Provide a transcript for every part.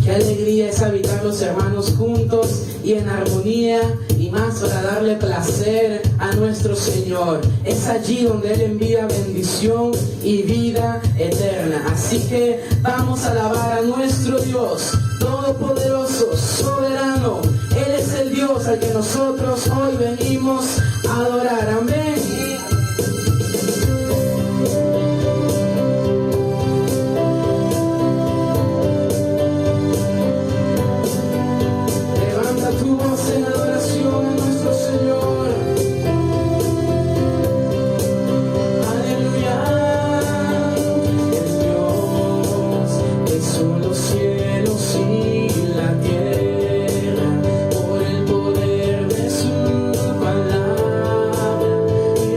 Qué alegría es habitar los hermanos juntos y en armonía, y más para darle placer a nuestro Señor. Es allí donde Él envía bendición y vida eterna. Así que vamos a alabar a nuestro Dios todopoderoso, soberano. Él es el Dios al que nosotros hoy venimos a adorar. Amén. Tu voz en adoración a nuestro Señor. Aleluya. El Dios que son los cielos y la tierra, por el poder de su palabra y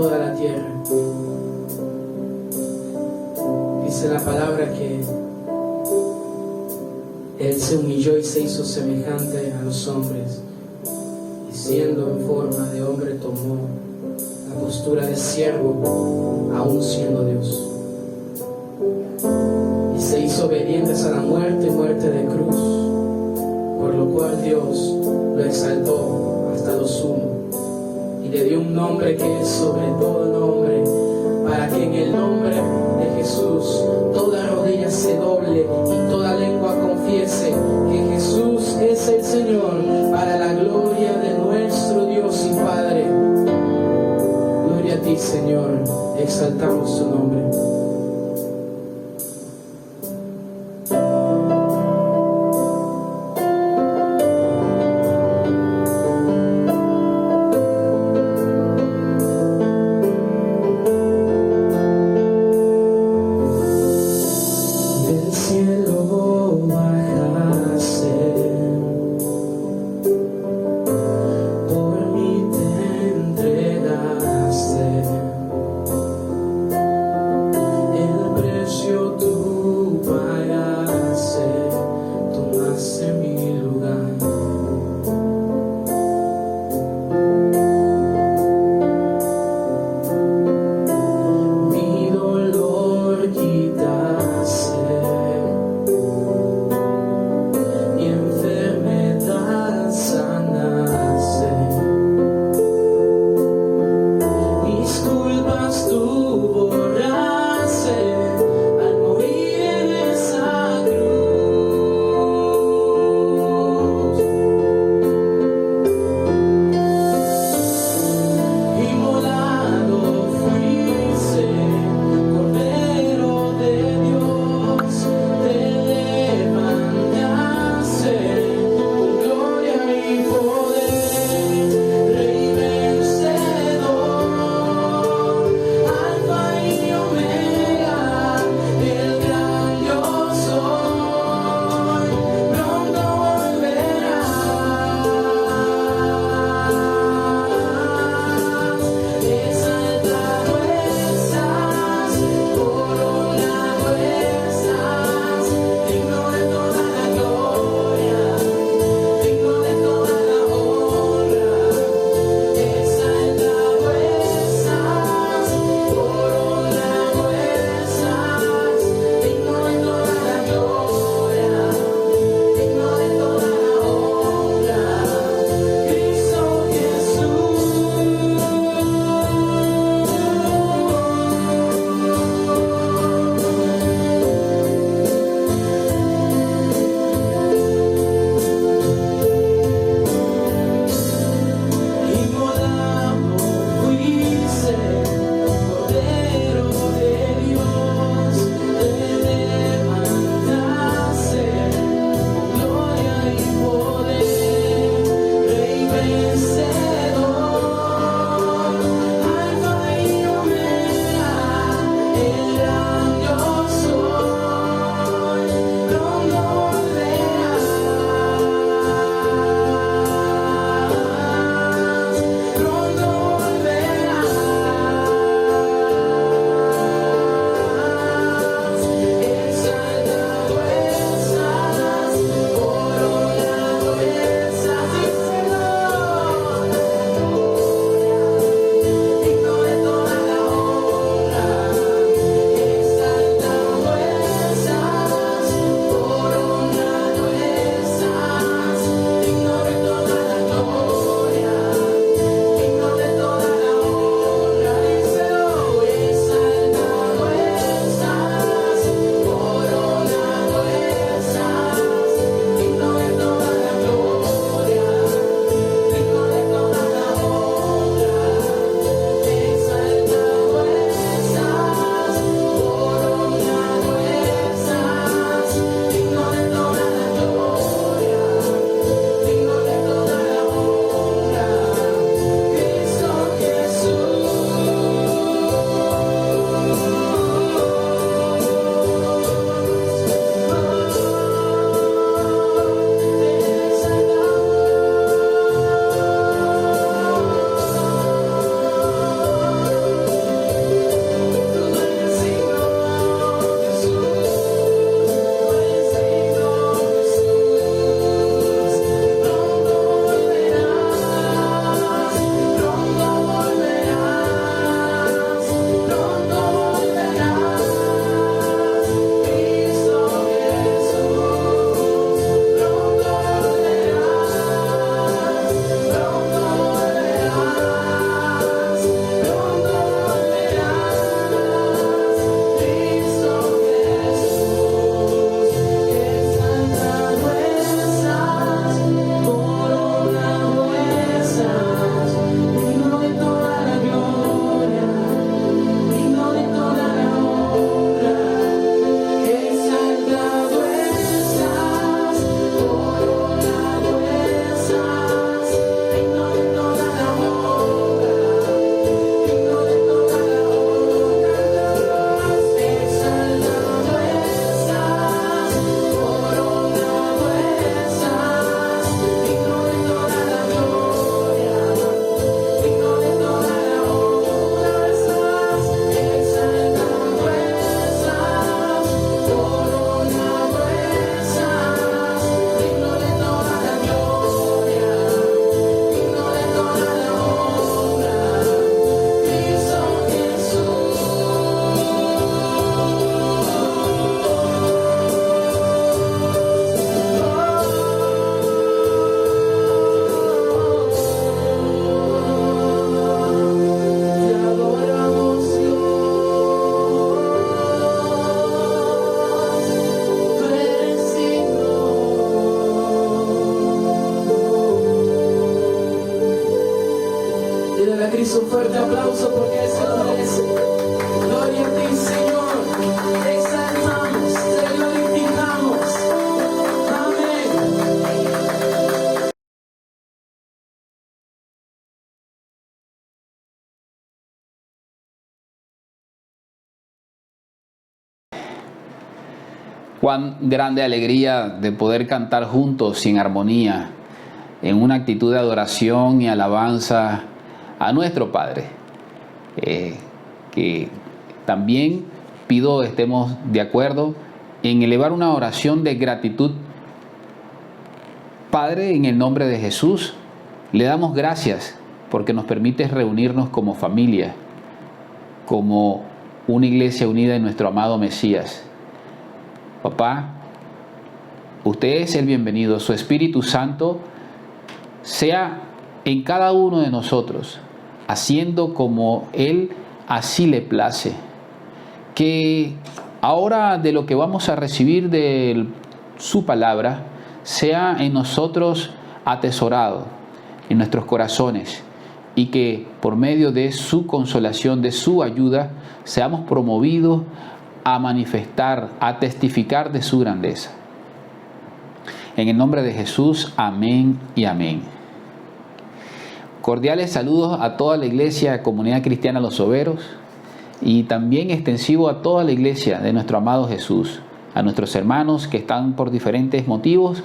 toda la tierra. Dice la palabra que Él se humilló y se hizo semejante a los hombres, y siendo en forma de hombre tomó la postura de siervo, aún siendo Dios. Y se hizo obediente hasta la muerte, muerte de cruz, por lo cual Dios lo exaltó hasta lo sumo y le dio un nombre que es sobre todo nombre, para que en el nombre de Jesús toda rodilla se doble y toda lengua confiese que Jesús es el Señor, para la gloria de nuestro Dios y Padre. Gloria a ti, Señor, exaltamos tu nombre. Alfa su fuerte aplauso porque Él se lo merece. Gloria a ti, Señor. Te exaltamos, te glorificamos. Amén. Cuán grande alegría de poder cantar juntos y en armonía, en una actitud de adoración y alabanza a nuestro Padre. Que también pido estemos de acuerdo en elevar una oración de gratitud. Padre, en el nombre de Jesús, le damos gracias porque nos permites reunirnos como familia, como una iglesia unida en nuestro amado Mesías. Papá, usted es el bienvenido. Su Espíritu Santo sea en cada uno de nosotros, haciendo como Él así le place. Que ahora de lo que vamos a recibir de su palabra, sea en nosotros atesorado, en nuestros corazones, y que por medio de su consolación, de su ayuda, seamos promovidos a manifestar, a testificar de su grandeza. En el nombre de Jesús, amén y amén. Cordiales saludos a toda la iglesia, Comunidad Cristiana Los Soberos, y también extensivo a toda la iglesia de nuestro amado Jesús, a nuestros hermanos que están por diferentes motivos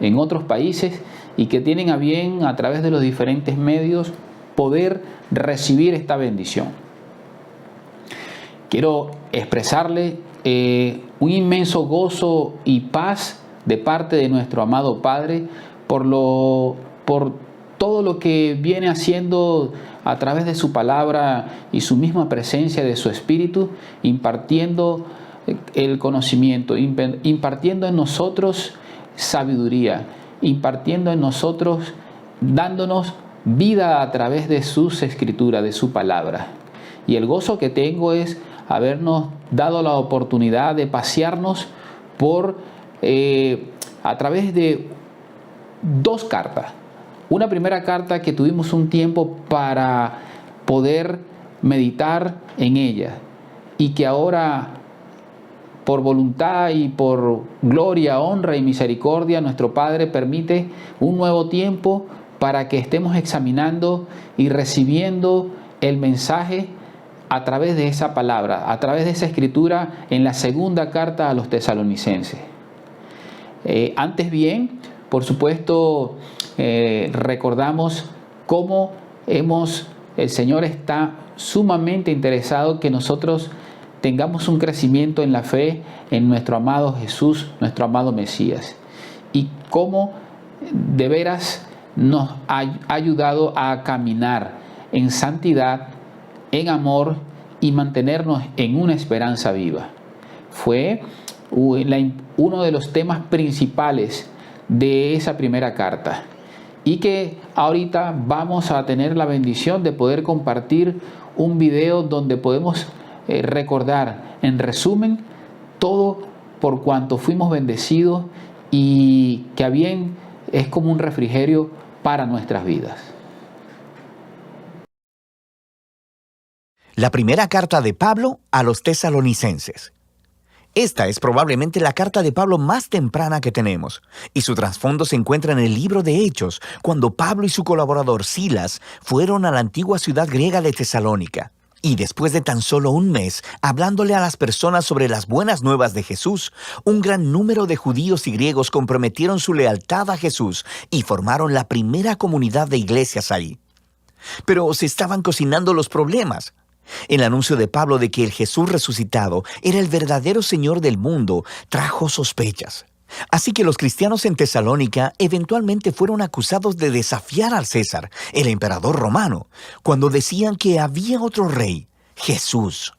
en otros países y que tienen a bien a través de los diferentes medios poder recibir esta bendición. Quiero expresarle un inmenso gozo y paz de parte de nuestro amado Padre por todo lo que viene haciendo a través de su palabra y su misma presencia de su Espíritu, impartiendo el conocimiento, impartiendo en nosotros sabiduría, impartiendo en nosotros, dándonos vida a través de sus escrituras, de su palabra. Y el gozo que tengo es habernos dado la oportunidad de pasearnos a través de dos cartas. Una primera carta que tuvimos un tiempo para poder meditar en ella y que ahora por voluntad y por gloria, honra y misericordia nuestro Padre permite un nuevo tiempo para que estemos examinando y recibiendo el mensaje a través de esa palabra, a través de esa escritura en la segunda carta a los tesalonicenses. Antes bien, por supuesto, recordamos cómo el Señor está sumamente interesado que nosotros tengamos un crecimiento en la fe en nuestro amado Jesús, nuestro amado Mesías, y cómo de veras nos ha ayudado a caminar en santidad, en amor y mantenernos en una esperanza viva. Fue uno de los temas principales de esa primera carta y que ahorita vamos a tener la bendición de poder compartir un video donde podemos recordar en resumen todo por cuanto fuimos bendecidos y que a bien es como un refrigerio para nuestras vidas. La primera carta de Pablo a los tesalonicenses. Esta es probablemente la carta de Pablo más temprana que tenemos, y su trasfondo se encuentra en el libro de Hechos, cuando Pablo y su colaborador Silas fueron a la antigua ciudad griega de Tesalónica. Y después de tan solo un mes, hablándole a las personas sobre las buenas nuevas de Jesús, un gran número de judíos y griegos comprometieron su lealtad a Jesús y formaron la primera comunidad de iglesias ahí. Pero se estaban cocinando los problemas. El anuncio de Pablo de que el Jesús resucitado era el verdadero Señor del mundo trajo sospechas. Así que los cristianos en Tesalónica eventualmente fueron acusados de desafiar al César, el emperador romano, cuando decían que había otro rey, Jesús.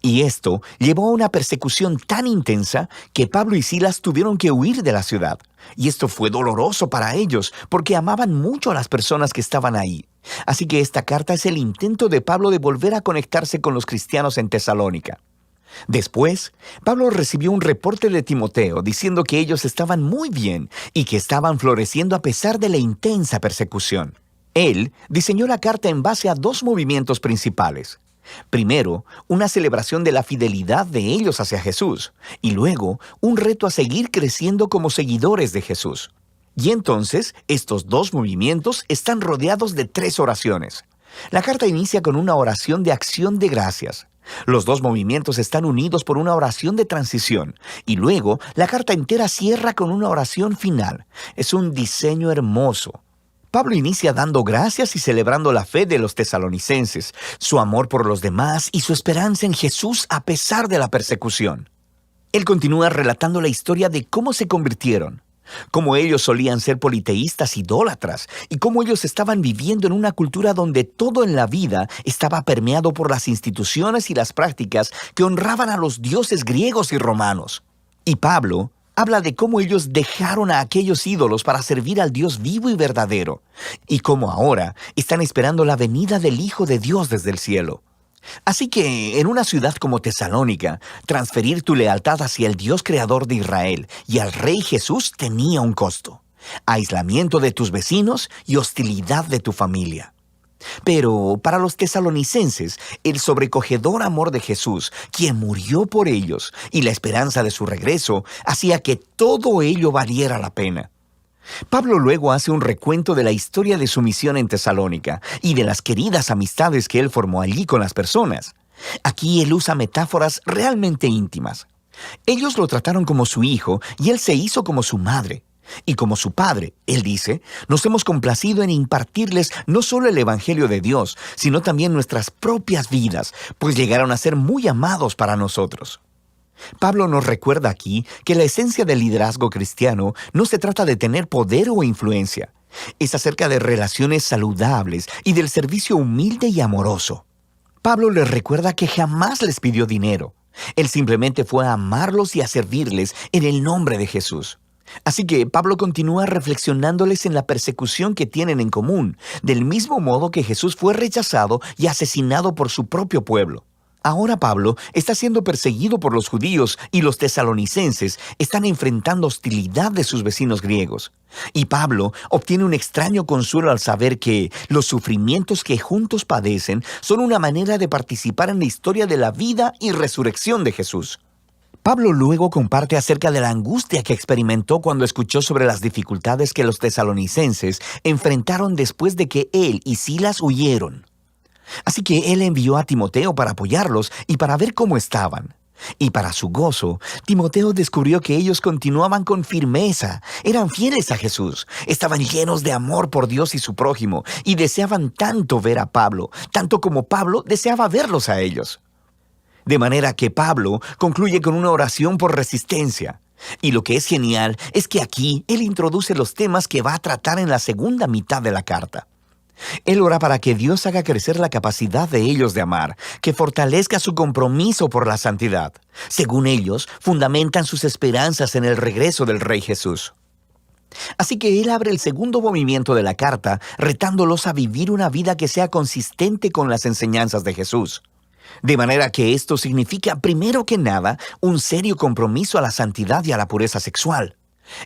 Y esto llevó a una persecución tan intensa que Pablo y Silas tuvieron que huir de la ciudad. Y esto fue doloroso para ellos porque amaban mucho a las personas que estaban ahí. Así que esta carta es el intento de Pablo de volver a conectarse con los cristianos en Tesalónica. Después, Pablo recibió un reporte de Timoteo diciendo que ellos estaban muy bien y que estaban floreciendo a pesar de la intensa persecución. Él diseñó la carta en base a dos movimientos principales. Primero, una celebración de la fidelidad de ellos hacia Jesús, y luego, un reto a seguir creciendo como seguidores de Jesús. Y entonces, estos dos movimientos están rodeados de tres oraciones. La carta inicia con una oración de acción de gracias. Los dos movimientos están unidos por una oración de transición, y luego la carta entera cierra con una oración final. Es un diseño hermoso. Pablo inicia dando gracias y celebrando la fe de los tesalonicenses, su amor por los demás y su esperanza en Jesús a pesar de la persecución. Él continúa relatando la historia de cómo se convirtieron, cómo ellos solían ser politeístas idólatras y cómo ellos estaban viviendo en una cultura donde todo en la vida estaba permeado por las instituciones y las prácticas que honraban a los dioses griegos y romanos. Y Pablo habla de cómo ellos dejaron a aquellos ídolos para servir al Dios vivo y verdadero, y cómo ahora están esperando la venida del Hijo de Dios desde el cielo. Así que, en una ciudad como Tesalónica, transferir tu lealtad hacia el Dios creador de Israel y al Rey Jesús tenía un costo: aislamiento de tus vecinos y hostilidad de tu familia. Pero para los tesalonicenses, el sobrecogedor amor de Jesús, quien murió por ellos, y la esperanza de su regreso, hacía que todo ello valiera la pena. Pablo luego hace un recuento de la historia de su misión en Tesalónica y de las queridas amistades que él formó allí con las personas. Aquí él usa metáforas realmente íntimas. Ellos lo trataron como su hijo y él se hizo como su madre. Y como su padre, él dice, nos hemos complacido en impartirles no solo el Evangelio de Dios, sino también nuestras propias vidas, pues llegaron a ser muy amados para nosotros. Pablo nos recuerda aquí que la esencia del liderazgo cristiano no se trata de tener poder o influencia. Es acerca de relaciones saludables y del servicio humilde y amoroso. Pablo les recuerda que jamás les pidió dinero. Él simplemente fue a amarlos y a servirles en el nombre de Jesús. Así que Pablo continúa reflexionándoles en la persecución que tienen en común, del mismo modo que Jesús fue rechazado y asesinado por su propio pueblo. Ahora Pablo está siendo perseguido por los judíos y los tesalonicenses están enfrentando hostilidad de sus vecinos griegos. Y Pablo obtiene un extraño consuelo al saber que los sufrimientos que juntos padecen son una manera de participar en la historia de la vida y resurrección de Jesús. Pablo luego comparte acerca de la angustia que experimentó cuando escuchó sobre las dificultades que los tesalonicenses enfrentaron después de que él y Silas huyeron. Así que él envió a Timoteo para apoyarlos y para ver cómo estaban. Y para su gozo, Timoteo descubrió que ellos continuaban con firmeza, eran fieles a Jesús, estaban llenos de amor por Dios y su prójimo, y deseaban tanto ver a Pablo, tanto como Pablo deseaba verlos a ellos. De manera que Pablo concluye con una oración por resistencia. Y lo que es genial es que aquí él introduce los temas que va a tratar en la segunda mitad de la carta. Él ora para que Dios haga crecer la capacidad de ellos de amar, que fortalezca su compromiso por la santidad. Según ellos, fundamentan sus esperanzas en el regreso del Rey Jesús. Así que él abre el segundo movimiento de la carta, retándolos a vivir una vida que sea consistente con las enseñanzas de Jesús. De manera que esto significa, primero que nada, un serio compromiso a la santidad y a la pureza sexual.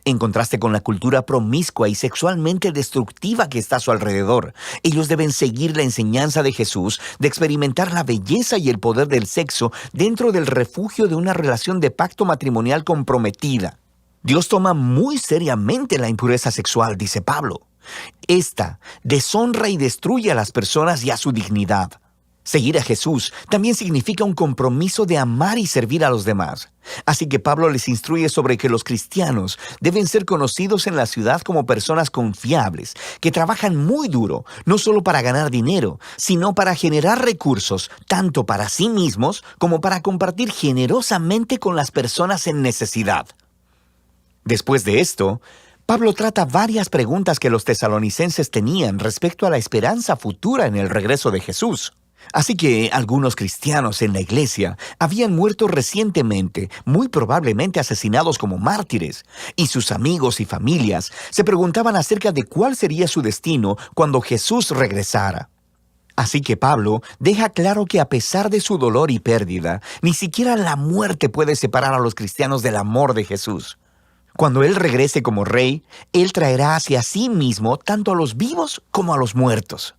En contraste con la cultura promiscua y sexualmente destructiva que está a su alrededor, ellos deben seguir la enseñanza de Jesús de experimentar la belleza y el poder del sexo dentro del refugio de una relación de pacto matrimonial comprometida. Dios toma muy seriamente la impureza sexual, dice Pablo. Esta deshonra y destruye a las personas y a su dignidad. Seguir a Jesús también significa un compromiso de amar y servir a los demás. Así que Pablo les instruye sobre que los cristianos deben ser conocidos en la ciudad como personas confiables, que trabajan muy duro, no solo para ganar dinero, sino para generar recursos, tanto para sí mismos como para compartir generosamente con las personas en necesidad. Después de esto, Pablo trata varias preguntas que los tesalonicenses tenían respecto a la esperanza futura en el regreso de Jesús. Así que algunos cristianos en la iglesia habían muerto recientemente, muy probablemente asesinados como mártires, y sus amigos y familias se preguntaban acerca de cuál sería su destino cuando Jesús regresara. Así que Pablo deja claro que a pesar de su dolor y pérdida, ni siquiera la muerte puede separar a los cristianos del amor de Jesús. Cuando Él regrese como rey, Él traerá hacia sí mismo tanto a los vivos como a los muertos.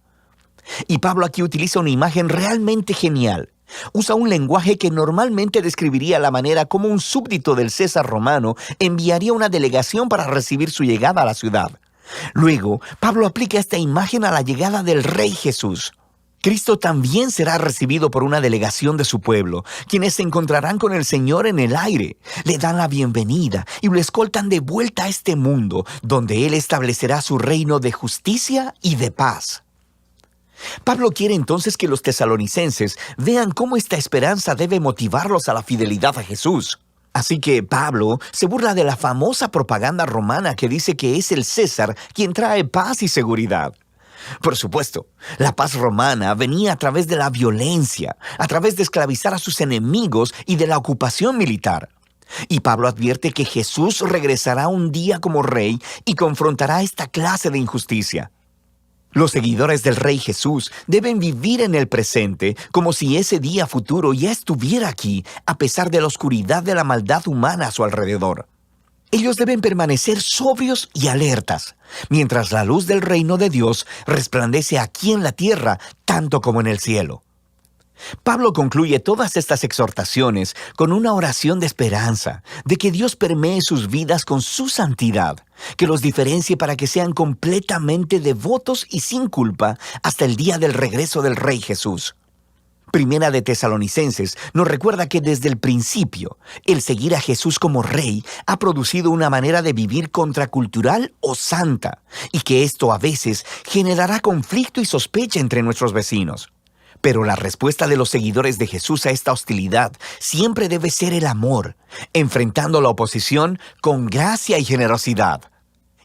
Y Pablo aquí utiliza una imagen realmente genial. Usa un lenguaje que normalmente describiría la manera como un súbdito del César romano enviaría una delegación para recibir su llegada a la ciudad. Luego, Pablo aplica esta imagen a la llegada del Rey Jesús. Cristo también será recibido por una delegación de su pueblo, quienes se encontrarán con el Señor en el aire, le dan la bienvenida y lo escoltan de vuelta a este mundo, donde Él establecerá su reino de justicia y de paz. Pablo quiere entonces que los tesalonicenses vean cómo esta esperanza debe motivarlos a la fidelidad a Jesús. Así que Pablo se burla de la famosa propaganda romana que dice que es el César quien trae paz y seguridad. Por supuesto, la paz romana venía a través de la violencia, a través de esclavizar a sus enemigos y de la ocupación militar. Y Pablo advierte que Jesús regresará un día como rey y confrontará esta clase de injusticia. Los seguidores del Rey Jesús deben vivir en el presente como si ese día futuro ya estuviera aquí, a pesar de la oscuridad de la maldad humana a su alrededor. Ellos deben permanecer sobrios y alertas, mientras la luz del reino de Dios resplandece aquí en la tierra, tanto como en el cielo. Pablo concluye todas estas exhortaciones con una oración de esperanza, de que Dios permee sus vidas con su santidad, que los diferencie para que sean completamente devotos y sin culpa hasta el día del regreso del Rey Jesús. Primera de Tesalonicenses nos recuerda que desde el principio, el seguir a Jesús como Rey ha producido una manera de vivir contracultural o santa, y que esto a veces generará conflicto y sospecha entre nuestros vecinos. Pero la respuesta de los seguidores de Jesús a esta hostilidad siempre debe ser el amor, enfrentando la oposición con gracia y generosidad.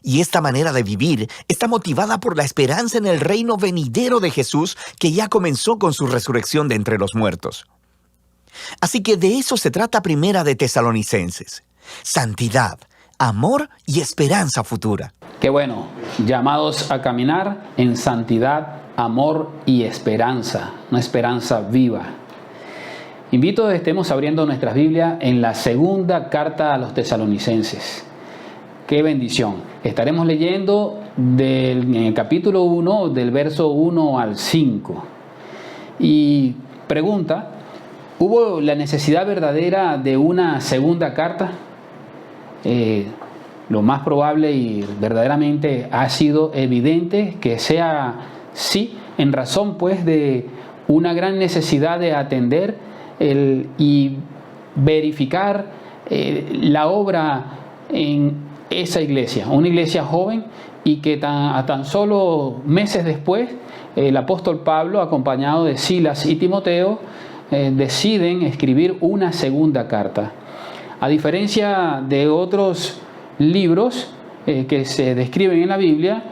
Y esta manera de vivir está motivada por la esperanza en el reino venidero de Jesús que ya comenzó con su resurrección de entre los muertos. Así que de eso se trata Primera de Tesalonicenses: santidad, amor y esperanza futura. Qué bueno, llamados a caminar en santidad, amor y esperanza, una esperanza viva. Invito a que estemos abriendo nuestras Biblias en la segunda carta a los tesalonicenses. ¡Qué bendición! Estaremos leyendo en el capítulo 1, del verso 1 al 5. Y pregunta, ¿hubo la necesidad verdadera de una segunda carta? Lo más probable y verdaderamente ha sido evidente que sea sí, en razón pues de una gran necesidad de atender y verificar la obra en esa iglesia, una iglesia joven, y que a tan solo meses después el apóstol Pablo, acompañado de Silas y Timoteo, deciden escribir una segunda carta. A diferencia de otros libros que se describen en la Biblia,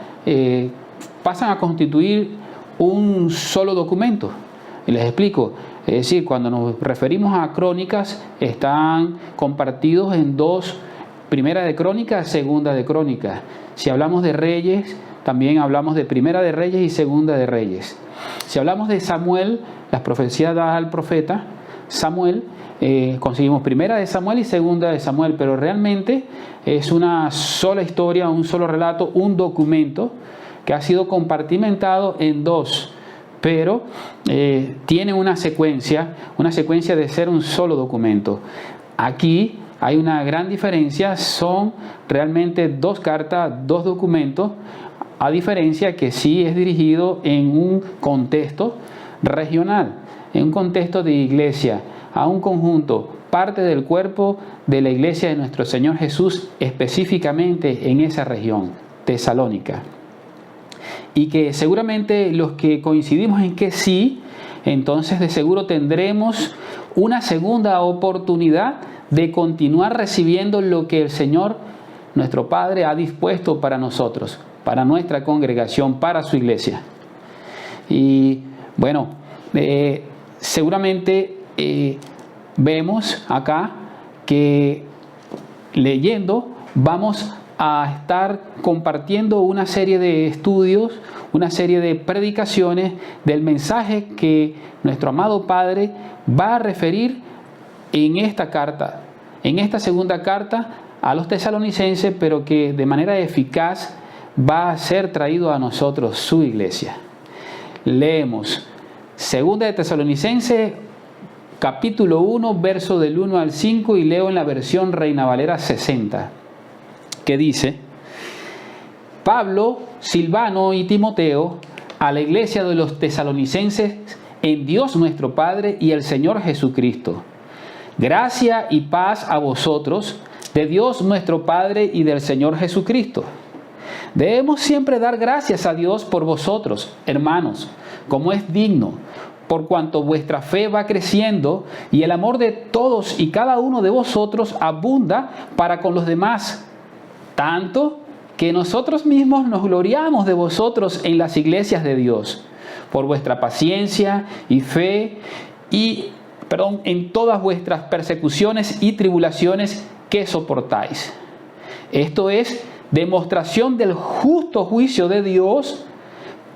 pasan a constituir un solo documento. Y les explico. Es decir, cuando nos referimos a crónicas, están compartidos en dos: Primera de Crónicas, Segunda de Crónicas. Si hablamos de Reyes, también hablamos de Primera de Reyes y Segunda de Reyes. Si hablamos de Samuel, las profecías dadas al profeta Samuel, conseguimos Primera de Samuel y Segunda de Samuel, pero realmente es una sola historia, un solo relato, un documento que ha sido compartimentado en dos, pero tiene una secuencia de ser un solo documento. Aquí hay una gran diferencia, son realmente dos cartas, dos documentos, a diferencia que sí es dirigido en un contexto regional, en un contexto de iglesia, a un conjunto, parte del cuerpo de la iglesia de nuestro Señor Jesús, específicamente en esa región, Tesalónica. Y que seguramente los que coincidimos en que sí, entonces de seguro tendremos una segunda oportunidad de continuar recibiendo lo que el Señor, nuestro Padre, ha dispuesto para nosotros, para nuestra congregación, para su iglesia. Y bueno, seguramente vemos acá que leyendo vamos a estar compartiendo una serie de estudios, una serie de predicaciones del mensaje que nuestro amado Padre va a referir en esta carta, en esta segunda carta a los tesalonicenses, pero que de manera eficaz va a ser traído a nosotros su iglesia. Leemos 2 de Tesalonicenses, capítulo 1, verso del 1 al 5, y leo en la versión Reina Valera 60, que dice: Pablo, Silvano y Timoteo, a la iglesia de los tesalonicenses en Dios nuestro Padre y el Señor Jesucristo. Gracia y paz a vosotros, de Dios nuestro Padre y del Señor Jesucristo. Debemos siempre dar gracias a Dios por vosotros, hermanos, como es digno, por cuanto vuestra fe va creciendo y el amor de todos y cada uno de vosotros abunda para con los demás, tanto que nosotros mismos nos gloriamos de vosotros en las iglesias de Dios, por vuestra paciencia y fe en todas vuestras persecuciones y tribulaciones que soportáis. Esto es demostración del justo juicio de Dios,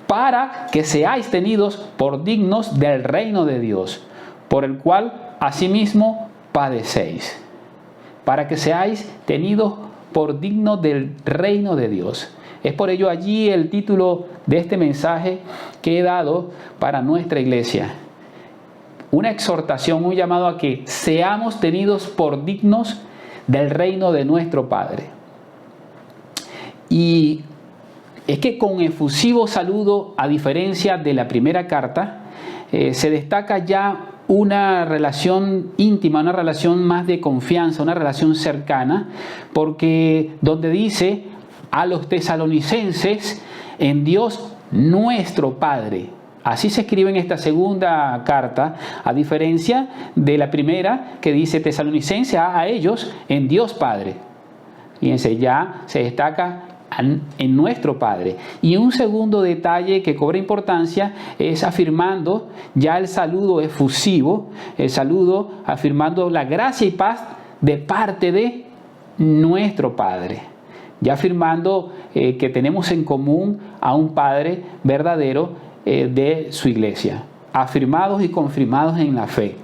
para que seáis tenidos por dignos del reino de Dios, por el cual asimismo padecéis. Para que seáis tenidos por dignos del reino de Dios. Es por ello allí el título de este mensaje que he dado para nuestra iglesia. Una exhortación, un llamado a que seamos tenidos por dignos del reino de nuestro Padre. Y es que con efusivo saludo, a diferencia de la primera carta, se destaca ya una relación íntima, una relación más de confianza, una relación cercana, porque donde dice a los tesalonicenses en Dios nuestro Padre. Así se escribe en esta segunda carta, a diferencia de la primera que dice tesalonicenses a ellos en Dios Padre. Fíjense, ya se destaca en nuestro Padre. Y un segundo detalle que cobra importancia es afirmando ya el saludo efusivo, el saludo afirmando la gracia y paz de parte de nuestro Padre, ya afirmando que tenemos en común a un Padre verdadero de su iglesia, afirmados y confirmados en la fe.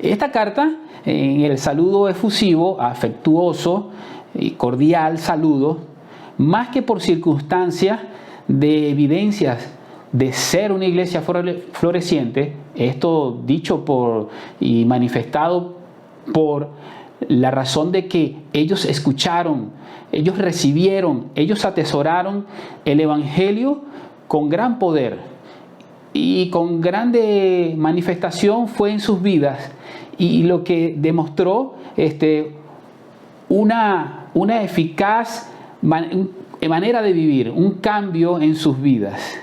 Esta carta, en el saludo efusivo, afectuoso y cordial saludo, más que por circunstancias de evidencias de ser una iglesia floreciente, esto dicho por y manifestado por la razón de que ellos escucharon, ellos recibieron, ellos atesoraron el Evangelio con gran poder y con grande manifestación fue en sus vidas, y lo que demostró una eficaz manera de vivir, un cambio en sus vidas.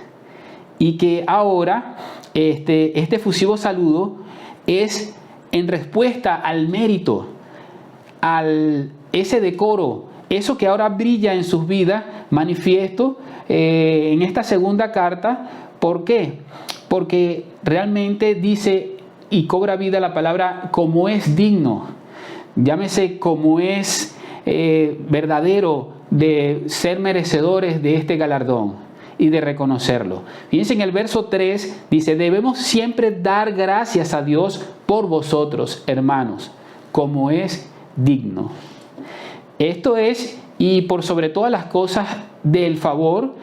Y que ahora este efusivo saludo es en respuesta al mérito, ese decoro, eso que ahora brilla en sus vidas, manifiesto en esta segunda carta. ¿Por qué? Porque realmente dice y cobra vida la palabra como es digno. Llámese como es verdadero de ser merecedores de este galardón y de reconocerlo. Fíjense en el verso 3, dice: debemos siempre dar gracias a Dios por vosotros, hermanos, como es digno. Esto es, y por sobre todas las cosas, del favor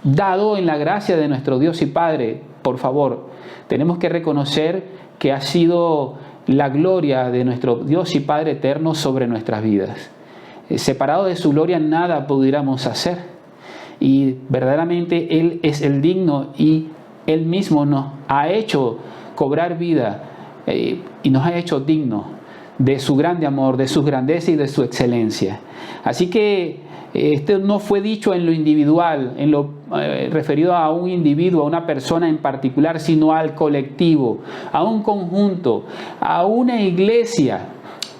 dado en la gracia de nuestro Dios y Padre. Por favor, tenemos que reconocer que ha sido la gloria de nuestro Dios y Padre eterno sobre nuestras vidas. Separado de su gloria nada pudiéramos hacer. Y verdaderamente Él es el digno, y Él mismo nos ha hecho cobrar vida y nos ha hecho dignos de su grande amor, de su grandeza y de su excelencia. Así que esto no fue dicho en lo individual, en lo referido a un individuo, a una persona en particular, sino al colectivo, a un conjunto, a una iglesia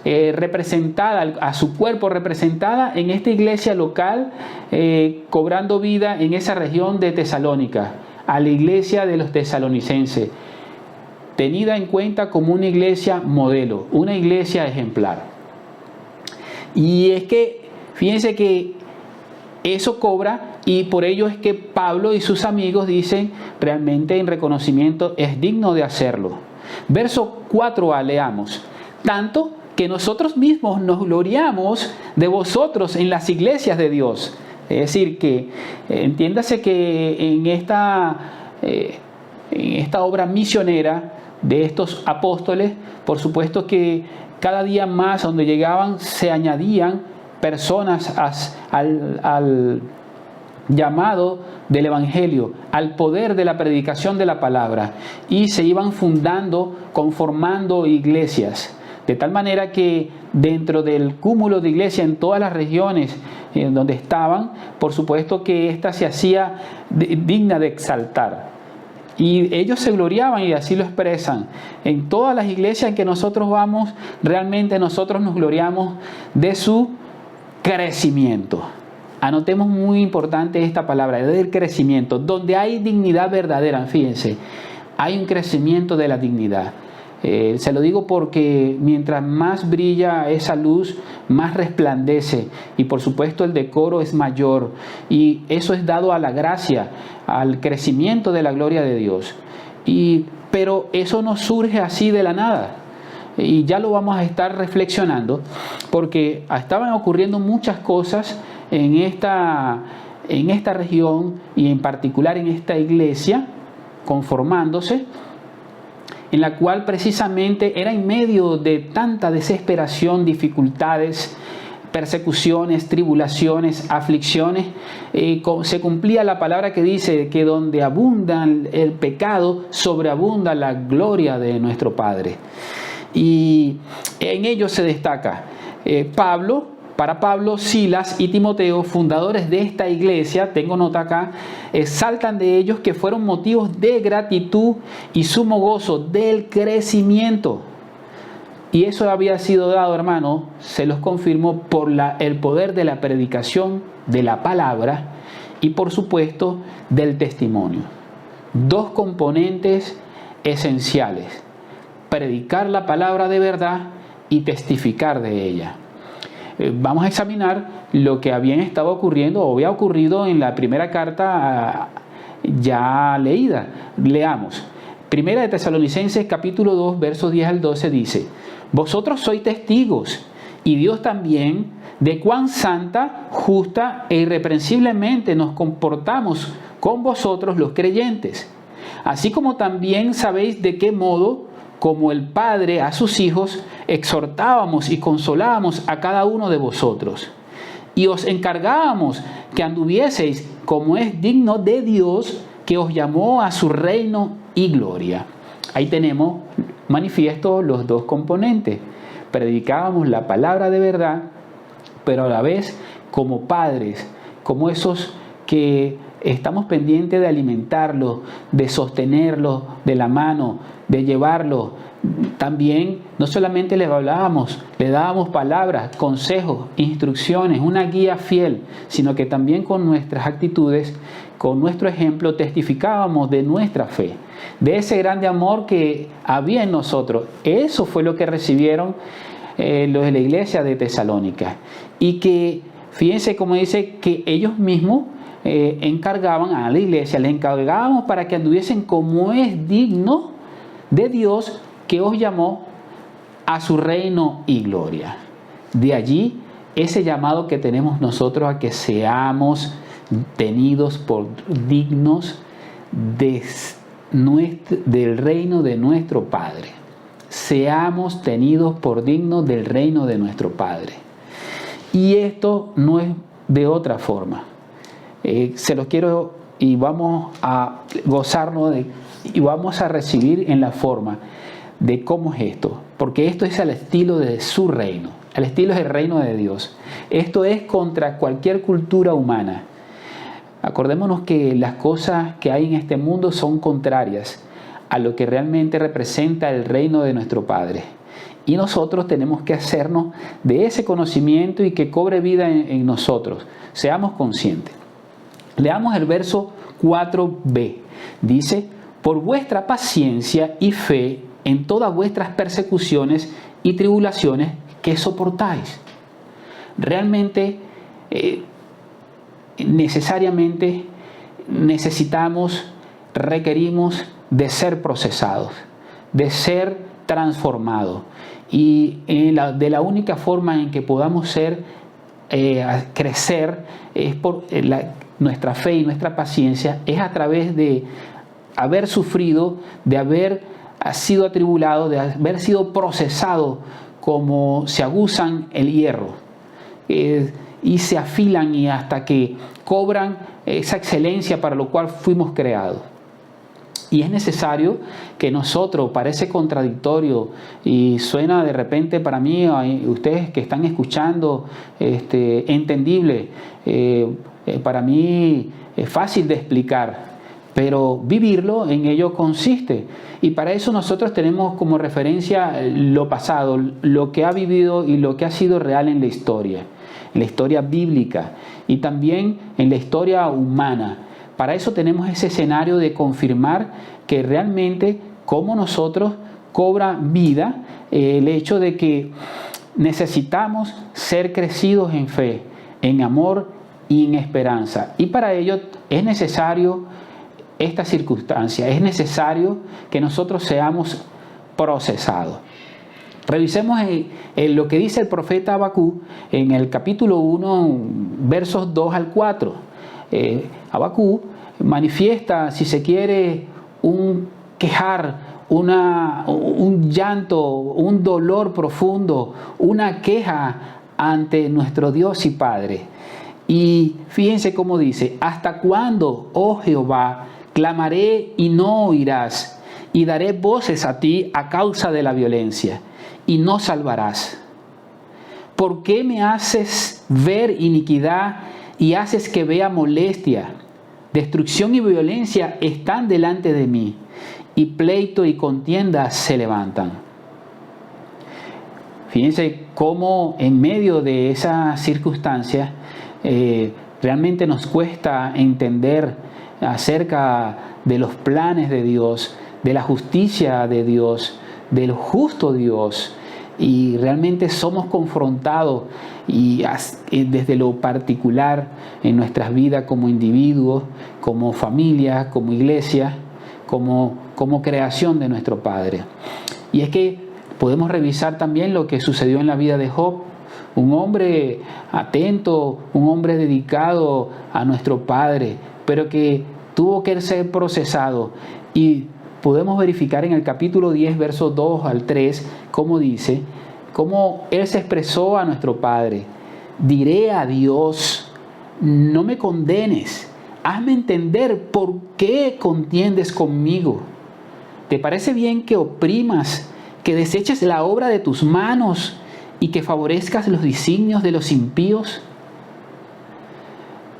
representada, a su cuerpo representada en esta iglesia local, cobrando vida en esa región de Tesalónica, a la iglesia de los tesalonicenses, tenida en cuenta como una iglesia modelo, una iglesia ejemplar. Y es que, fíjense que eso cobra, y por ello es que Pablo y sus amigos dicen realmente en reconocimiento: es digno de hacerlo. Verso 4a, leamos: tanto que nosotros mismos nos gloriamos de vosotros en las iglesias de Dios. Es decir, que entiéndase que en esta obra misionera de estos apóstoles, por supuesto que cada día más donde llegaban se añadían personas al llamado del Evangelio, al poder de la predicación de la palabra, y se iban fundando, conformando iglesias, de tal manera que dentro del cúmulo de iglesias en todas las regiones donde estaban, por supuesto que ésta se hacía digna de exaltar. Y ellos se gloriaban y así lo expresan. En todas las iglesias en que nosotros vamos, realmente nosotros nos gloriamos de su crecimiento. Anotemos muy importante esta palabra, del crecimiento. Donde hay dignidad verdadera, fíjense, hay un crecimiento de la dignidad. Se lo digo porque mientras más brilla esa luz, más resplandece, y por supuesto el decoro es mayor, y eso es dado a la gracia, al crecimiento de la gloria de Dios. Pero eso no surge así de la nada, y ya lo vamos a estar reflexionando, porque estaban ocurriendo muchas cosas en esta región y en particular en esta iglesia, conformándose, en la cual precisamente era en medio de tanta desesperación, dificultades, persecuciones, tribulaciones, aflicciones, se cumplía la palabra que dice que donde abunda el pecado, sobreabunda la gloria de nuestro Padre. Y en ello se destaca para Pablo, Silas y Timoteo, fundadores de esta iglesia, tengo nota acá, exaltan de ellos que fueron motivos de gratitud y sumo gozo del crecimiento. Y eso había sido dado, hermano, se los confirmo, por el poder de la predicación de la palabra y por supuesto del testimonio. Dos componentes esenciales: predicar la palabra de verdad y testificar de ella. Vamos a examinar lo que había ocurrido en la primera carta ya leída. Leamos. Primera de Tesalonicenses capítulo 2, versos 10 al 12 dice: vosotros sois testigos, y Dios también, de cuán santa, justa e irreprensiblemente nos comportamos con vosotros los creyentes, así como también sabéis de qué modo, como el Padre a sus hijos, exhortábamos y consolábamos a cada uno de vosotros. Y os encargábamos que anduvieseis como es digno de Dios, que os llamó a su reino y gloria. Ahí tenemos manifiesto los dos componentes. Predicábamos la palabra de verdad, pero a la vez como padres, como esos que estamos pendientes de alimentarlo, de sostenerlo de la mano, de llevarlo. También no solamente les hablábamos, le dábamos palabras, consejos, instrucciones, una guía fiel, sino que también con nuestras actitudes, con nuestro ejemplo, testificábamos de nuestra fe, de ese grande amor que había en nosotros. Eso fue lo que recibieron los de la iglesia de Tesalónica. Y que, fíjense cómo dice, que ellos mismos encargaban a la iglesia, les encargábamos para que anduviesen como es digno de Dios, que os llamó a su reino y gloria. De allí ese llamado que tenemos nosotros a que seamos tenidos por dignos del reino de nuestro Padre. Seamos tenidos por dignos del reino de nuestro Padre. Y esto no es de otra forma. Se los quiero, y vamos a gozarnos y vamos a recibir en la forma de cómo es esto, porque esto es al estilo de su reino, al estilo del reino de Dios. Esto es contra cualquier cultura humana. Acordémonos que las cosas que hay en este mundo son contrarias a lo que realmente representa el reino de nuestro Padre. Y nosotros tenemos que hacernos de ese conocimiento y que cobre vida en nosotros. Seamos conscientes. Leamos el verso 4b. Dice: por vuestra paciencia y fe en todas vuestras persecuciones y tribulaciones que soportáis. Realmente, necesariamente requerimos de ser procesados, de ser transformados. Y de la única forma en que podamos crecer es por nuestra fe y nuestra paciencia, es a través de haber sufrido, de haber sido atribulado, de haber sido procesado como se aguzan el hierro y se afilan y hasta que cobran esa excelencia para lo cual fuimos creados. Y es necesario que nosotros, parece contradictorio y suena de repente para mí, ustedes que están escuchando, entendible, para mí es fácil de explicar, pero vivirlo en ello consiste. Y para eso nosotros tenemos como referencia lo pasado, lo que ha vivido y lo que ha sido real en la historia bíblica y también en la historia humana. Para eso tenemos ese escenario de confirmar que realmente como nosotros cobra vida el hecho de que necesitamos ser crecidos en fe, en amor y en esperanza. Y para ello es necesario esta circunstancia, es necesario que nosotros seamos procesados. Revisemos lo que dice el profeta Habacuc en el capítulo 1, versos 2 al 4. Habacuc manifiesta, si se quiere, un quejar, un llanto, un dolor profundo, una queja ante nuestro Dios y Padre. Y fíjense cómo dice: ¿hasta cuándo, oh Jehová, clamaré y no oirás? Y daré voces a ti a causa de la violencia, y no salvarás. ¿Por qué me haces ver iniquidad y haces que vea molestia? Destrucción y violencia están delante de mí, y pleito y contienda se levantan. Fíjense cómo en medio de esa circunstancia realmente nos cuesta entender acerca de los planes de Dios, de la justicia de Dios, del justo Dios. Y realmente somos confrontados y desde lo particular en nuestras vidas como individuos, como familia, como iglesia, como creación de nuestro Padre. Y es que podemos revisar también lo que sucedió en la vida de Job, un hombre atento, un hombre dedicado a nuestro Padre, pero que tuvo que ser procesado. Y podemos verificar en el capítulo 10, versos 2 al 3, cómo dice, cómo él se expresó a nuestro Padre: diré a Dios, no me condenes, hazme entender por qué contiendes conmigo. ¿Te parece bien que oprimas, que deseches la obra de tus manos y que favorezcas los designios de los impíos?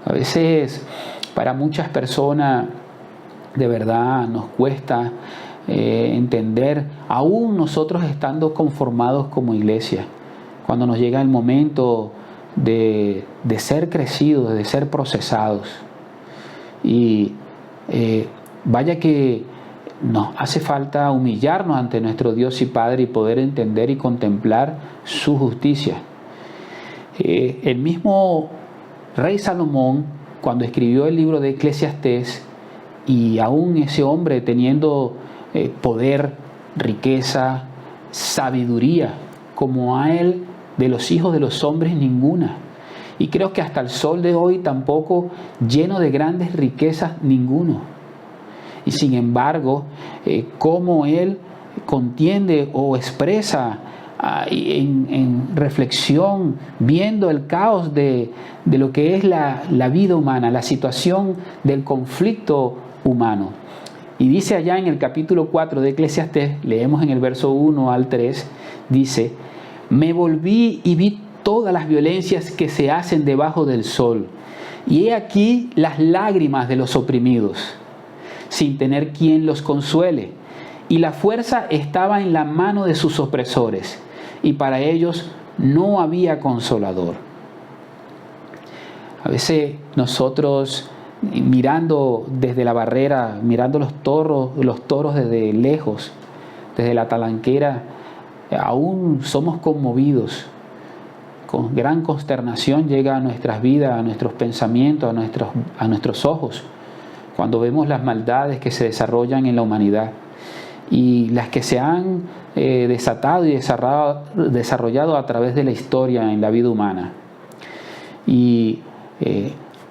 A veces para muchas personas de verdad nos cuesta entender, aún nosotros estando conformados como iglesia, cuando nos llega el momento de ser crecidos, de ser procesados. Y vaya que nos hace falta humillarnos ante nuestro Dios y Padre y poder entender y contemplar su justicia. El mismo rey Salomón, cuando escribió el libro de Eclesiastés, y aún ese hombre teniendo poder, riqueza, sabiduría, como a él de los hijos de los hombres ninguna. Y creo que hasta el sol de hoy tampoco lleno de grandes riquezas ninguno. Y sin embargo, cómo él contiende o expresa en reflexión, viendo el caos de lo que es la vida humana, la situación del conflicto humano. Y dice allá en el capítulo 4 de Eclesiastés, leemos en el verso 1 al 3, dice: me volví y vi todas las violencias que se hacen debajo del sol, y he aquí las lágrimas de los oprimidos, sin tener quien los consuele, y la fuerza estaba en la mano de sus opresores, y para ellos no había consolador. A veces nosotros, mirando desde la barrera, mirando los toros desde lejos, desde la talanquera, aún somos conmovidos. Con gran consternación llega a nuestras vidas, a nuestros pensamientos, a nuestros ojos, cuando vemos las maldades que se desarrollan en la humanidad. y las que se han desatado y desarrollado a través de la historia en la vida humana. Y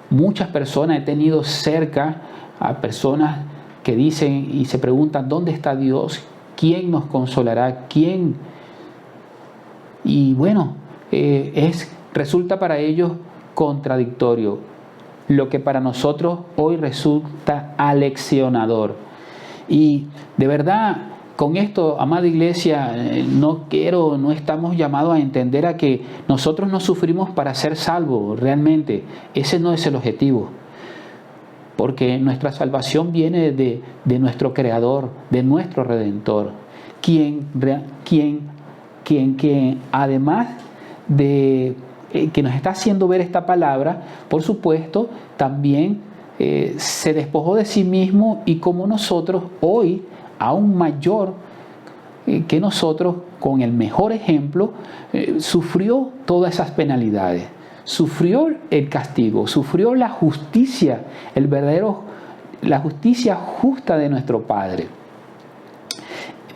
muchas personas, he tenido cerca a personas que dicen y se preguntan, ¿dónde está Dios? ¿Quién nos consolará? ¿Quién? Y bueno, resulta para ellos contradictorio, lo que para nosotros hoy resulta aleccionador. Y de verdad, con esto, amada iglesia, no estamos llamados a entender a que nosotros no sufrimos para ser salvos, realmente. Ese no es el objetivo. Porque nuestra salvación viene de nuestro Creador, de nuestro Redentor, quien además de que nos está haciendo ver esta palabra, por supuesto, también se despojó de sí mismo, y como nosotros hoy, aún mayor que nosotros, con el mejor ejemplo, sufrió todas esas penalidades, sufrió el castigo, sufrió la justicia, la justicia justa de nuestro Padre.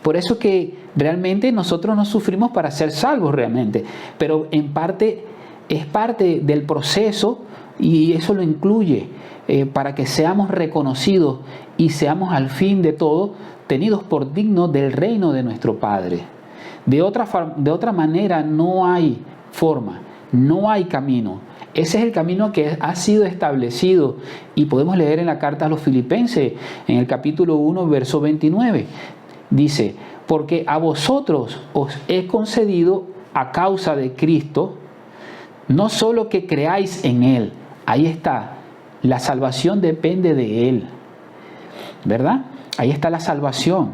Por eso que realmente nosotros no sufrimos para ser salvos realmente, pero en parte es parte del proceso, y eso lo incluye para que seamos reconocidos y seamos al fin de todo tenidos por dignos del reino de nuestro Padre. De otra manera no hay forma, no hay camino. Ese es el camino que ha sido establecido, y podemos leer en la carta a los Filipenses, en el capítulo 1, verso 29. Dice, porque a vosotros os he concedido a causa de Cristo, no solo que creáis en Él. Ahí está, la salvación depende de Él, ¿verdad? Ahí está la salvación.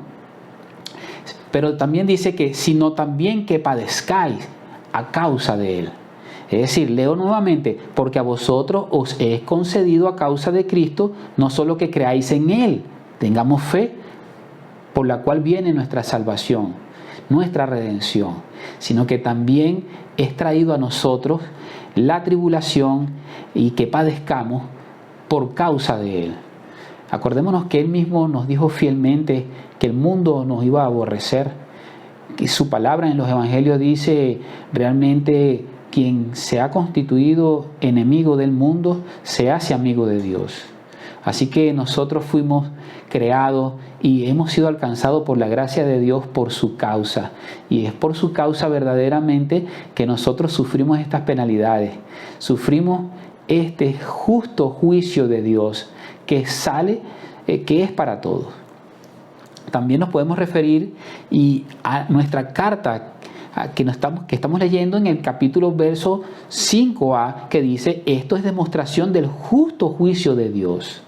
Pero también dice que, sino también que padezcáis a causa de Él. Es decir, leo nuevamente, porque a vosotros os he concedido a causa de Cristo, no solo que creáis en Él, tengamos fe, por la cual viene nuestra salvación, nuestra redención, sino que también es traído a nosotros la tribulación y que padezcamos por causa de Él. Acordémonos que Él mismo nos dijo fielmente que el mundo nos iba a aborrecer, que su palabra en los evangelios dice realmente: quien se ha constituido enemigo del mundo se hace amigo de Dios. Así que nosotros fuimos creados y hemos sido alcanzados por la gracia de Dios por su causa. Y es por su causa verdaderamente que nosotros sufrimos estas penalidades. Sufrimos este justo juicio de Dios que es para todos. También nos podemos referir a nuestra carta que estamos leyendo en el capítulo verso 5a, que dice: esto es demostración del justo juicio de Dios.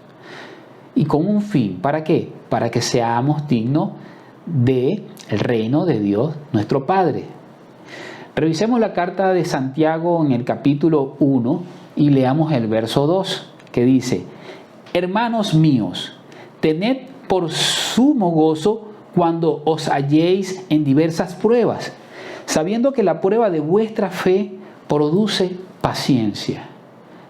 Y con un fin, ¿para qué? Para que seamos dignos del reino de Dios, nuestro Padre. Revisemos la carta de Santiago en el capítulo 1 y leamos el verso 2, que dice: hermanos míos, tened por sumo gozo cuando os halléis en diversas pruebas, sabiendo que la prueba de vuestra fe produce paciencia.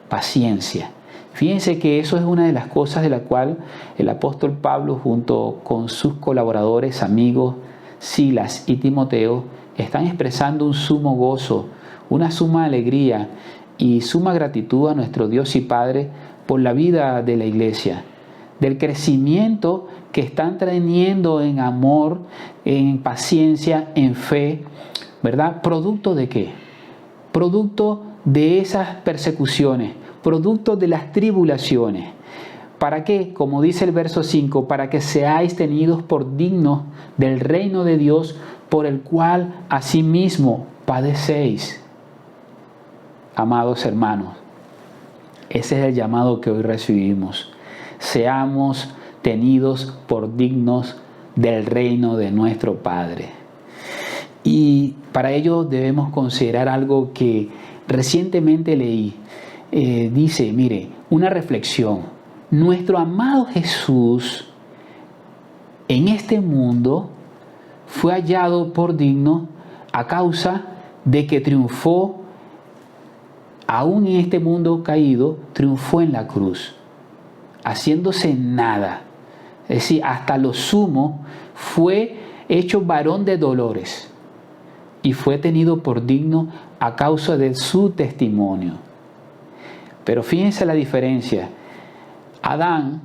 Paciencia. Fíjense que eso es una de las cosas de la cual el apóstol Pablo, junto con sus colaboradores, amigos, Silas y Timoteo, están expresando un sumo gozo, una suma alegría y suma gratitud a nuestro Dios y Padre por la vida de la iglesia, del crecimiento que están teniendo en amor, en paciencia, en fe, ¿verdad? ¿Producto de qué? Producto de esas persecuciones, producto de las tribulaciones. ¿Para qué? Como dice el verso 5, para que seáis tenidos por dignos del reino de Dios, por el cual asimismo padecéis. Amados hermanos, ese es el llamado que hoy recibimos. Seamos tenidos por dignos del reino de nuestro Padre. Y para ello debemos considerar algo que recientemente leí. Dice, mire, una reflexión. Nuestro amado Jesús en este mundo fue hallado por digno a causa de que triunfó, aún en este mundo caído, triunfó en la cruz, haciéndose nada. Es decir, hasta lo sumo fue hecho varón de dolores y fue tenido por digno a causa de su testimonio. Pero fíjense la diferencia. Adán,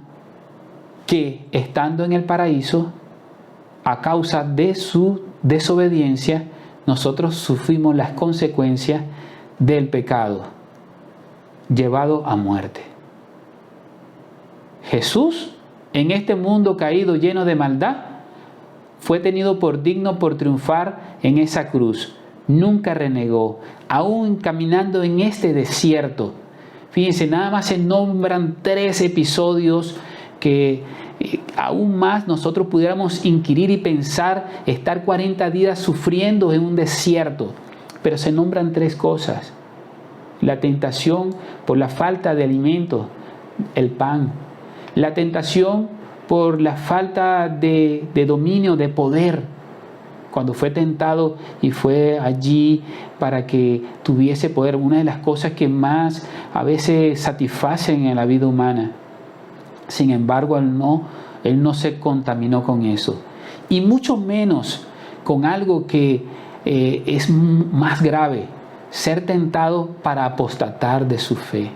que estando en el paraíso, a causa de su desobediencia, nosotros sufrimos las consecuencias del pecado, llevado a muerte. Jesús, en este mundo caído lleno de maldad, fue tenido por digno por triunfar en esa cruz. Nunca renegó, aún caminando en este desierto. Fíjense, nada más se nombran 3 episodios que aún más nosotros pudiéramos inquirir y pensar estar 40 días sufriendo en un desierto. Pero se nombran 3 cosas. La tentación por la falta de alimento, el pan. La tentación por la falta de dominio, de poder. Cuando fue tentado y fue allí para que tuviese poder. Una de las cosas que más a veces satisfacen en la vida humana. Sin embargo, él no se contaminó con eso. Y mucho menos con algo que es más grave. Ser tentado para apostatar de su fe.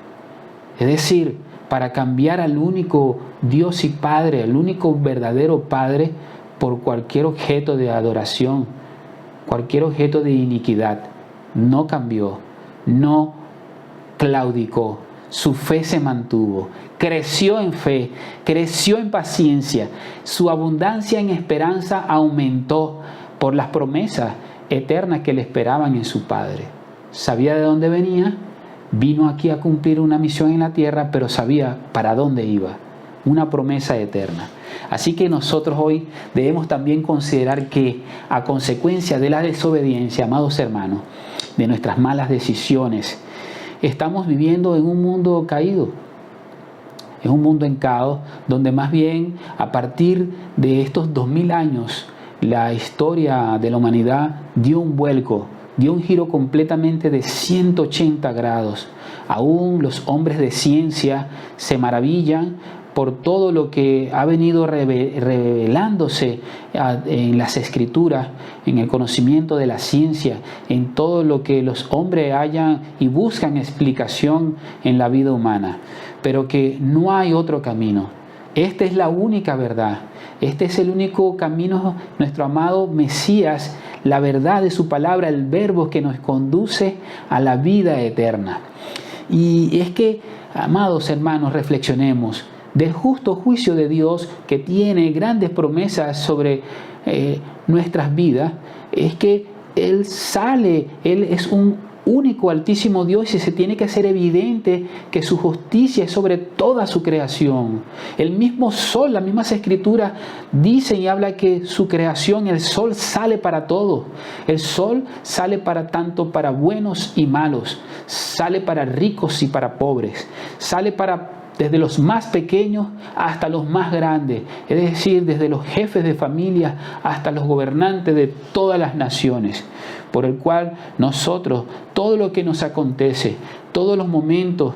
Es decir, para cambiar al único Dios y Padre, al único verdadero Padre, por cualquier objeto de adoración, cualquier objeto de iniquidad. No cambió, no claudicó, su fe se mantuvo, creció en fe, creció en paciencia, su abundancia en esperanza aumentó por las promesas eternas que le esperaban en su Padre. Sabía de dónde venía, vino aquí a cumplir una misión en la tierra, pero sabía para dónde iba, una promesa eterna. Así que nosotros hoy debemos también considerar que a consecuencia de la desobediencia, amados hermanos, de nuestras malas decisiones, estamos viviendo en un mundo caído, en un mundo en caos, donde más bien a partir de estos 2000 años, la historia de la humanidad dio un vuelco, dio un giro completamente de 180 grados. Aún los hombres de ciencia se maravillan por todo lo que ha venido revelándose en las escrituras, en el conocimiento de la ciencia, en todo lo que los hombres hallan y buscan explicación en la vida humana. Pero que no hay otro camino. Esta es la única verdad. Este es el único camino, nuestro amado Mesías, la verdad de su palabra, el verbo que nos conduce a la vida eterna. Y es que, amados hermanos, reflexionemos del justo juicio de Dios, que tiene grandes promesas sobre nuestras vidas. Es que Él es un único altísimo Dios y se tiene que hacer evidente que su justicia es sobre toda su creación. El mismo sol, las mismas escrituras dicen y habla que su creación, el sol sale para todo. El sol sale para tanto para buenos y malos, sale para ricos y para pobres, sale para desde los más pequeños hasta los más grandes, es decir, desde los jefes de familia hasta los gobernantes de todas las naciones, por el cual nosotros, todo lo que nos acontece, todos los momentos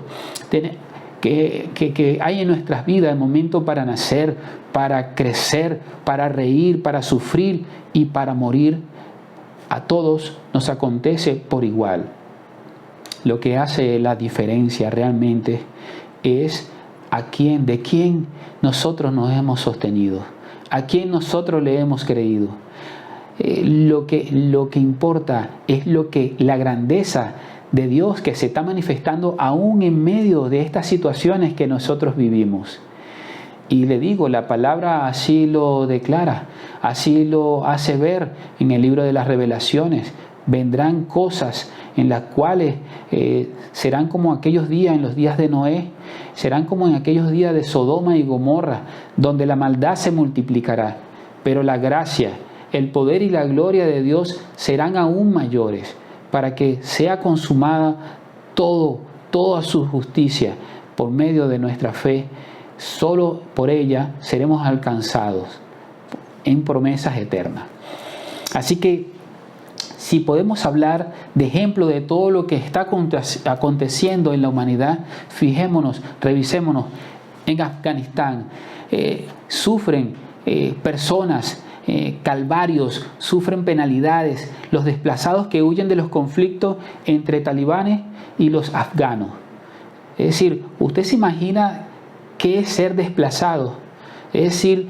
que hay en nuestras vidas, el momento para nacer, para crecer, para reír, para sufrir y para morir, a todos nos acontece por igual. Lo que hace la diferencia realmente es de quién nosotros nos hemos sostenido, a quién nosotros le hemos creído. Lo que importa es la grandeza de Dios que se está manifestando aún en medio de estas situaciones que nosotros vivimos. Y le digo, la palabra así lo declara, así lo hace ver en el libro de las Revelaciones. Vendrán cosas en las cuales serán como aquellos días, en los días de Noé, serán como en aquellos días de Sodoma y Gomorra, donde la maldad se multiplicará, pero la gracia, el poder y la gloria de Dios serán aún mayores, para que sea consumada toda su justicia por medio de nuestra fe. Solo por ella seremos alcanzados en promesas eternas. Así que si podemos hablar de ejemplo de todo lo que está aconteciendo en la humanidad, fijémonos, revisémonos. En Afganistán sufren personas calvarios, sufren penalidades, los desplazados que huyen de los conflictos entre talibanes y los afganos. Es decir, usted se imagina qué es ser desplazado. Es decir,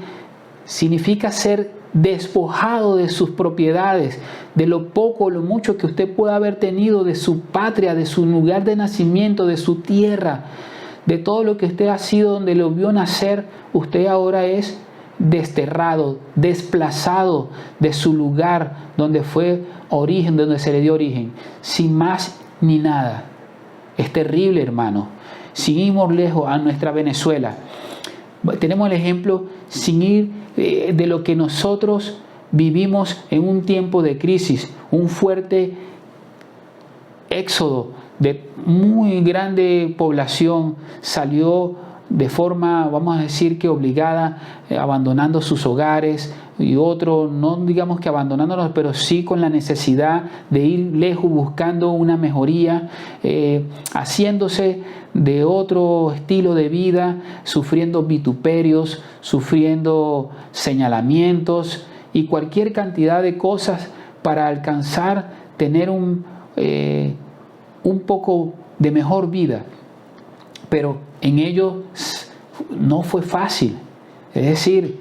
significa ser despojado de sus propiedades, de lo poco o lo mucho que usted pueda haber tenido, de su patria, de su lugar de nacimiento, de su tierra, de todo lo que usted ha sido, donde lo vio nacer. Usted ahora es desterrado, desplazado de su lugar donde fue origen, donde se le dio origen, sin más ni nada. Es terrible, hermano. Seguimos lejos a nuestra Venezuela. Tenemos el ejemplo sin ir de lo que nosotros vivimos en un tiempo de crisis, un fuerte éxodo de muy grande población salió de forma, vamos a decir que obligada, abandonando sus hogares, y otro, no digamos que abandonándolos, pero sí con la necesidad de ir lejos buscando una mejoría, haciéndose de otro estilo de vida, sufriendo vituperios, sufriendo señalamientos y cualquier cantidad de cosas para alcanzar tener un poco de mejor vida. Pero en ello no fue fácil. Es decir,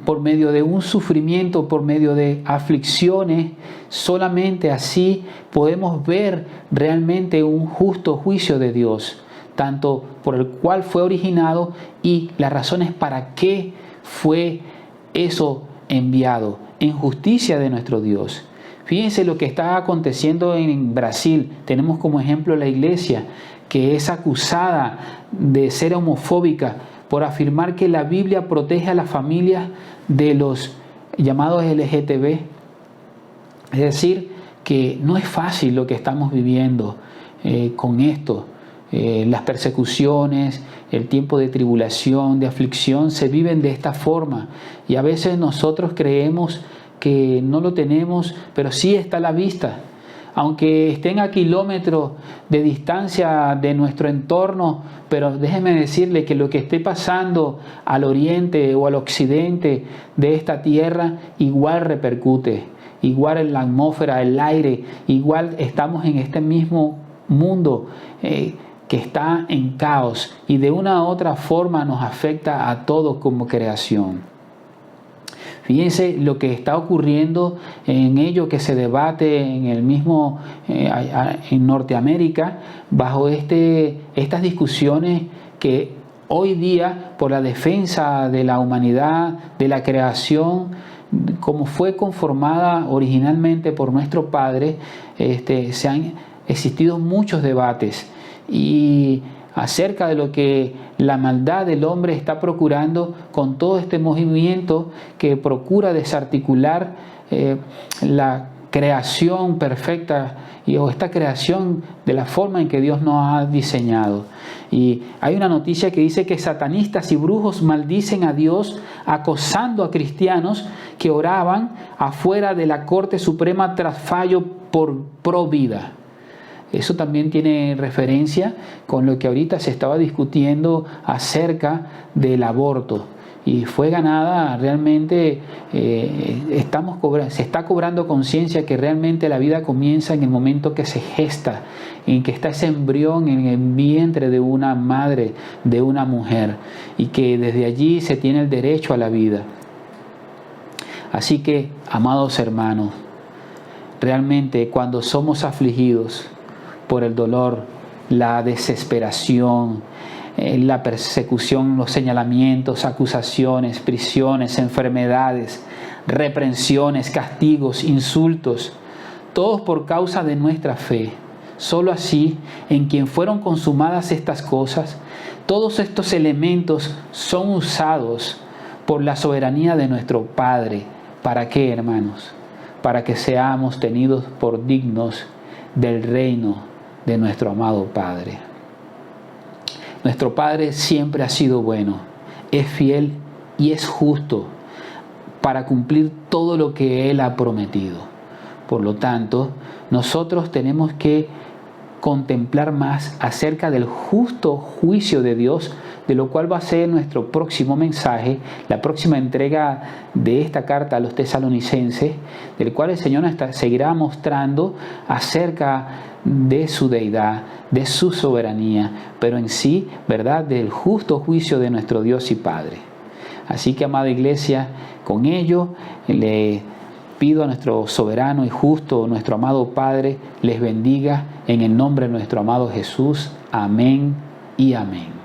por medio de un sufrimiento, por medio de aflicciones, solamente así podemos ver realmente un justo juicio de Dios, tanto por el cual fue originado y las razones para qué fue eso enviado, en justicia de nuestro Dios. Fíjense lo que está aconteciendo en Brasil. Tenemos como ejemplo la iglesia, que es acusada de ser homofóbica por afirmar que la Biblia protege a las familias de los llamados LGTB. Es decir, que no es fácil lo que estamos viviendo con esto. Las persecuciones, el tiempo de tribulación, de aflicción, se viven de esta forma. Y a veces nosotros creemos que no lo tenemos, pero sí está a la vista. Aunque estén a kilómetros de distancia de nuestro entorno, pero déjeme decirle que lo que esté pasando al oriente o al occidente de esta tierra igual repercute, igual en la atmósfera, el aire, igual estamos en este mismo mundo que está en caos y de una u otra forma nos afecta a todos como creación. Fíjense lo que está ocurriendo en ello que se debate en el mismo en Norteamérica bajo estas discusiones que hoy día por la defensa de la humanidad, de la creación, como fue conformada originalmente por nuestro Padre, se han existido muchos debates y acerca de lo que la maldad del hombre está procurando con todo este movimiento que procura desarticular la creación perfecta o esta creación de la forma en que Dios nos ha diseñado. Y hay una noticia que dice que satanistas y brujos maldicen a Dios acosando a cristianos que oraban afuera de la Corte Suprema tras fallo por pro vida. Eso también tiene referencia con lo que ahorita se estaba discutiendo acerca del aborto. Y fue ganada realmente, se está cobrando conciencia que realmente la vida comienza en el momento que se gesta, en que está ese embrión en el vientre de una madre, de una mujer, y que desde allí se tiene el derecho a la vida. Así que, amados hermanos, realmente cuando somos afligidos por el dolor, la desesperación, la persecución, los señalamientos, acusaciones, prisiones, enfermedades, reprensiones, castigos, insultos, todos por causa de nuestra fe. Solo así, en quien fueron consumadas estas cosas, todos estos elementos son usados por la soberanía de nuestro Padre. ¿Para qué, hermanos? Para que seamos tenidos por dignos del reino de nuestro amado Padre. Nuestro Padre siempre ha sido bueno, es fiel y es justo para cumplir todo lo que Él ha prometido. Por lo tanto, nosotros tenemos que contemplar más acerca del justo juicio de Dios de lo cual va a ser nuestro próximo mensaje, la próxima entrega de esta carta a los tesalonicenses, del cual el Señor nos seguirá mostrando acerca de su deidad, de su soberanía, pero en sí, ¿verdad?, del justo juicio de nuestro Dios y Padre. Así que, amada iglesia, con ello le pido a nuestro soberano y justo, nuestro amado Padre, les bendiga en el nombre de nuestro amado Jesús. Amén y amén.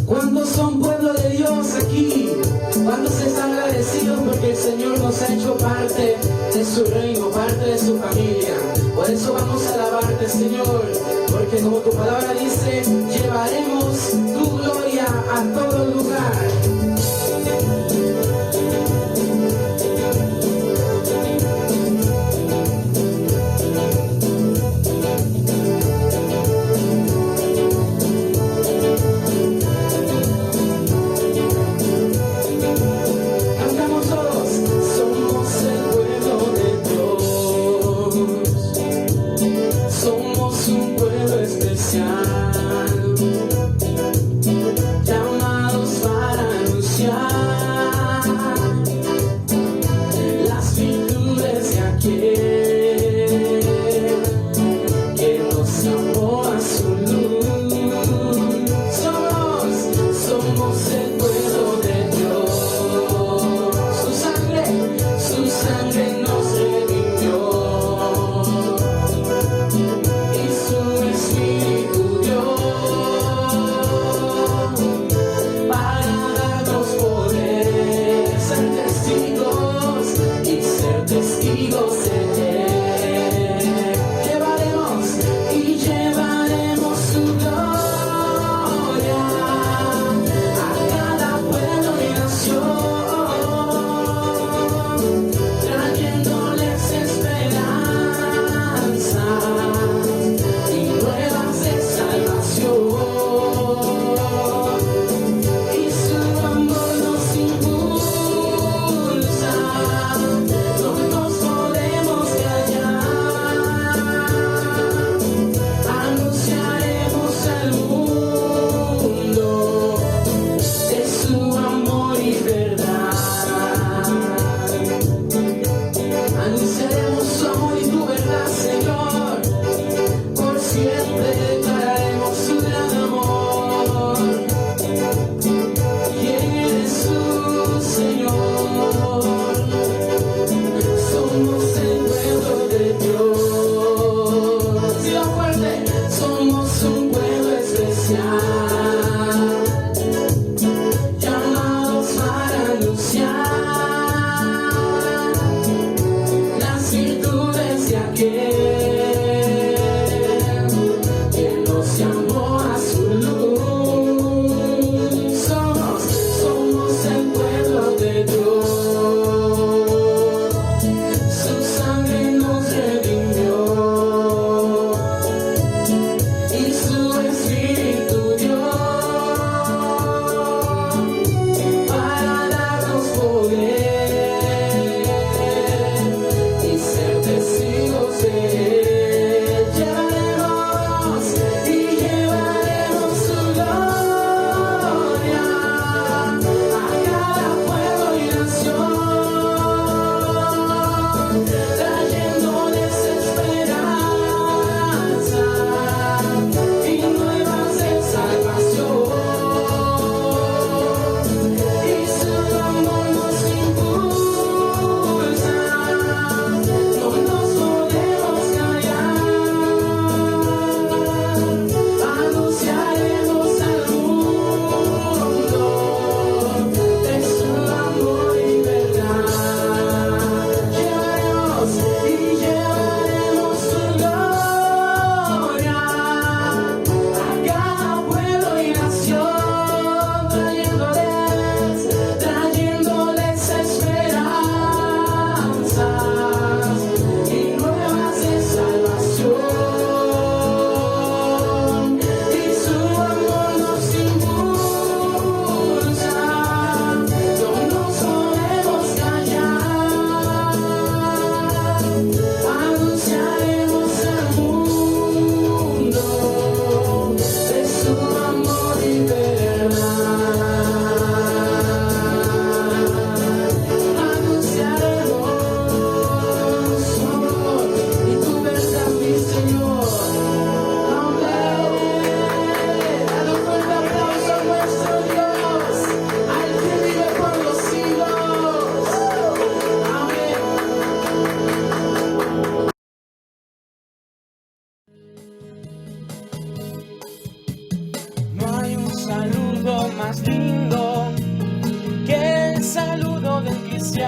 ¿Cuántos son pueblo de Dios aquí? ¿Cuántos están agradecidos porque el Señor nos ha hecho parte de su reino, parte de su familia? Por eso vamos a alabarte, Señor, porque como tu palabra dice, llevaremos tu gloria a todo lugar. Llamados para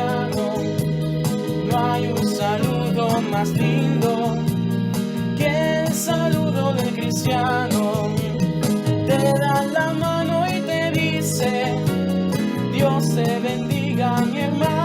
cristiano. No hay un saludo más lindo que el saludo del cristiano. Te dan la mano y te dice: Dios te bendiga, mi hermano.